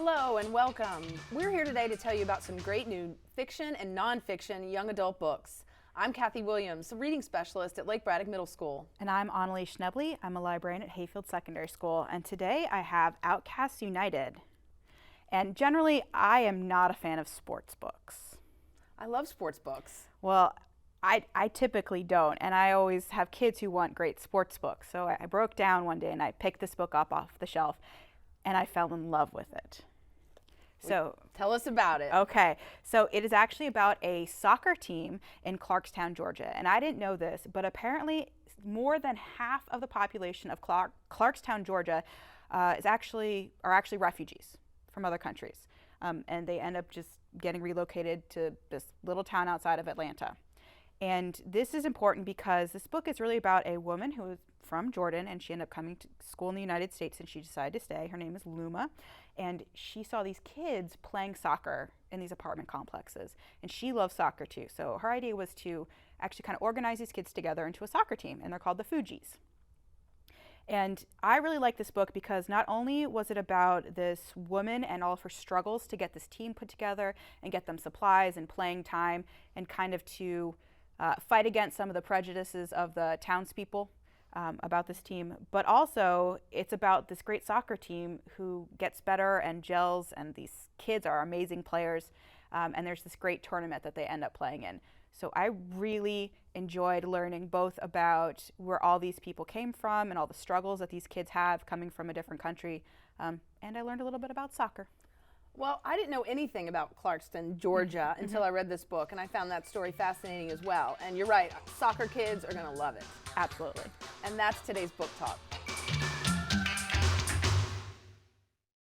Hello and welcome. We're here today to tell you about some great new fiction and nonfiction young adult books. I'm Kathy Williams, a reading specialist at Lake Braddock Middle School. And I'm Annalee Schnebele. I'm a librarian at Hayfield Secondary School. And today I have Outcasts United. And generally, I am not a fan of sports books. I love sports books. Well, I typically don't. And I always have kids who want great sports books. So I broke down one day and I picked this book up off the shelf. And I fell in love with it. So tell us about it. Okay, so it is actually about a soccer team in Clarkstown, Georgia. And I didn't know this, but apparently more than half of the population of Clarkstown, Georgia are actually refugees from other countries. And they end up just getting relocated to this little town outside of Atlanta. And this is important because this book is really about a woman who is from Jordan, and she ended up coming to school in the United States, and she decided to stay. Her name is Luma, and she saw these kids playing soccer in these apartment complexes, and she loves soccer too. So her idea was to actually kind of organize these kids together into a soccer team, and they're called the Fugees. And I really like this book because not only was it about this woman and all of her struggles to get this team put together and get them supplies and playing time and kind of to fight against some of the prejudices of the townspeople about this team, but also it's about this great soccer team who gets better and gels, and these kids are amazing players, and there's this great tournament that they end up playing in. So I really enjoyed learning both about where all these people came from and all the struggles that these kids have coming from a different country, and I learned a little bit about soccer. Well, I didn't know anything about Clarkston, Georgia until I read this book, and I found that story fascinating as well. And you're right, soccer kids are going to love it. Absolutely. And that's today's book talk.